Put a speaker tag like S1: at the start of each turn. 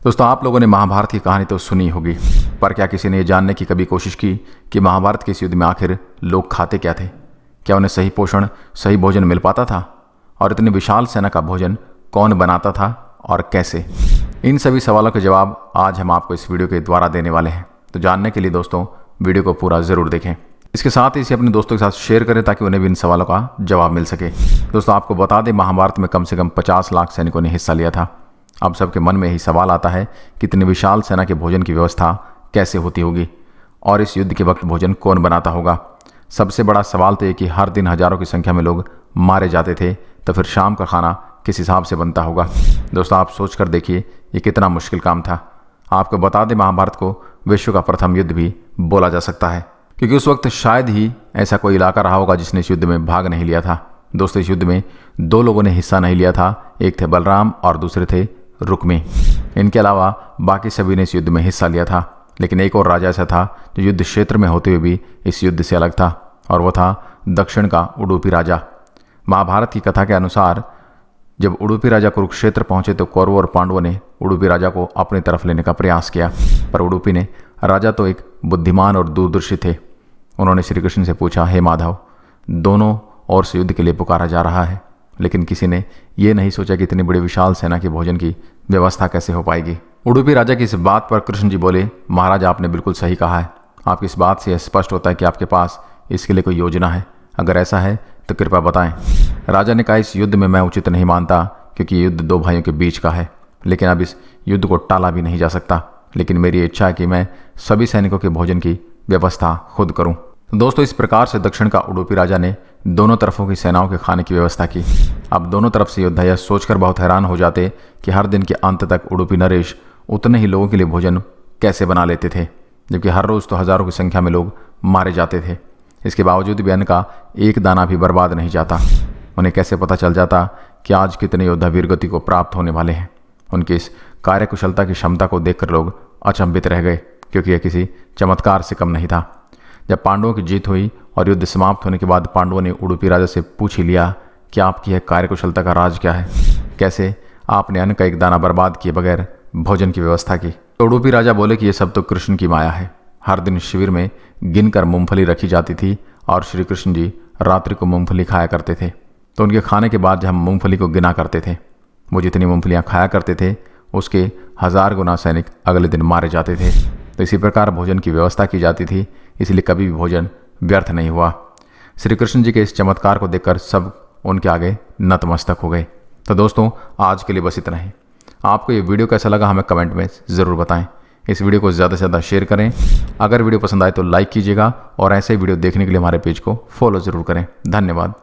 S1: दोस्तों, आप लोगों ने महाभारत की कहानी तो सुनी होगी, पर क्या किसी ने ये जानने की कभी कोशिश की कि महाभारत के इस युद्ध में आखिर लोग खाते क्या थे? क्या उन्हें सही पोषण, सही भोजन मिल पाता था? और इतनी विशाल सेना का भोजन कौन बनाता था और कैसे? इन सभी सवालों के जवाब आज हम आपको इस वीडियो के द्वारा देने वाले हैं। तो जानने के लिए दोस्तों वीडियो को पूरा ज़रूर देखें। इसके साथ ही इसे अपने दोस्तों के साथ शेयर करें ताकि उन्हें भी इन सवालों का जवाब मिल सके। दोस्तों, आपको बता दें, महाभारत में कम से कम 50 लाख सैनिकों ने हिस्सा लिया था। अब सबके मन में यही सवाल आता है कि इतनी विशाल सेना के भोजन की व्यवस्था कैसे होती होगी और इस युद्ध के वक्त भोजन कौन बनाता होगा। सबसे बड़ा सवाल तो ये कि हर दिन हजारों की संख्या में लोग मारे जाते थे, तो फिर शाम का खाना किस हिसाब से बनता होगा। दोस्तों, आप सोच कर देखिए ये कितना मुश्किल काम था। आपको बता दें, महाभारत को विश्व का प्रथम युद्ध भी बोला जा सकता है, क्योंकि उस वक्त शायद ही ऐसा कोई इलाका रहा होगा जिसने इस युद्ध में भाग नहीं लिया था। दोस्तों, इस युद्ध में दो लोगों ने हिस्सा नहीं लिया था, एक थे बलराम और दूसरे थे रुक्मी। इनके अलावा बाकी सभी ने इस युद्ध में हिस्सा लिया था, लेकिन एक और राजा ऐसा था जो युद्ध क्षेत्र में होते हुए भी इस युद्ध से अलग था, और वो था दक्षिण का उडुपी राजा। महाभारत की कथा के अनुसार जब उडुपी राजा कुरुक्षेत्र पहुंचे तो कौरवों और पांडवों ने उडुपी राजा को अपनी तरफ लेने का प्रयास किया, पर उडुपी ने राजा तो एक बुद्धिमान और दूरदर्शी थे। उन्होंने श्री कृष्ण से पूछा, हे माधव, दोनों ओर से युद्ध के लिए पुकारा जा रहा है, लेकिन किसी ने यह नहीं सोचा कि इतनी बड़ी विशाल सेना के भोजन की व्यवस्था कैसे हो पाएगी। उडुपी राजा की इस बात पर कृष्ण जी बोले, महाराज, आपने बिल्कुल सही कहा है। आपकी इस बात से स्पष्ट होता है कि आपके पास इसके लिए कोई योजना है। अगर ऐसा है तो कृपया बताएं। राजा ने कहा, इस युद्ध में मैं उचित नहीं मानता, क्योंकि ये युद्ध दो भाइयों के बीच का है, लेकिन अब इस युद्ध को टाला भी नहीं जा सकता। लेकिन मेरी इच्छा है कि मैं सभी सैनिकों के भोजन की व्यवस्था खुद करूं। दोस्तों, इस प्रकार से दक्षिण का उडुपी राजा ने दोनों तरफों की सेनाओं के खाने की व्यवस्था की। अब दोनों तरफ से योद्धा यह सोचकर बहुत हैरान हो जाते कि हर दिन के अंत तक उडुपी नरेश उतने ही लोगों के लिए भोजन कैसे बना लेते थे, जबकि हर रोज तो हजारों की संख्या में लोग मारे जाते थे। इसके बावजूद भी अन्न का एक दाना भी बर्बाद नहीं जाता। उन्हें कैसे पता चल जाता कि आज कितने योद्धा वीरगति को प्राप्त होने वाले हैं? उनकी इस कार्यकुशलता की क्षमता को देखकर लोग अचंभित रह गए, क्योंकि यह किसी चमत्कार से कम नहीं था। जब पांडवों की जीत हुई और युद्ध समाप्त होने के बाद पांडवों ने उडुपी राजा से पूछ ही लिया कि आपकी यह कार्यकुशलता का राज क्या है? कैसे आपने अन्न का एक दाना बर्बाद किए बगैर भोजन की व्यवस्था की? तो उडुपी राजा बोले कि यह सब तो कृष्ण की माया है। हर दिन शिविर में गिनकर मूंगफली रखी जाती थी और श्री कृष्ण जी रात्रि को मूंगफली खाया करते थे। तो उनके खाने के बाद जब हम मूंगफली को गिना करते थे, वो जितनी मूंगफलियाँ खाया करते थे उसके 1000 गुना सैनिक अगले दिन मारे जाते थे। तो इसी प्रकार भोजन की व्यवस्था की जाती थी, इसलिए कभी भी भोजन व्यर्थ नहीं हुआ। श्री कृष्ण जी के इस चमत्कार को देखकर सब उनके आगे नतमस्तक हो गए। तो दोस्तों, आज के लिए बस इतना ही। आपको ये वीडियो कैसा लगा हमें कमेंट में ज़रूर बताएं। इस वीडियो को ज़्यादा से ज़्यादा शेयर करें। अगर वीडियो पसंद आए तो लाइक कीजिएगा और ऐसे ही वीडियो देखने के लिए हमारे पेज को फॉलो ज़रूर करें। धन्यवाद।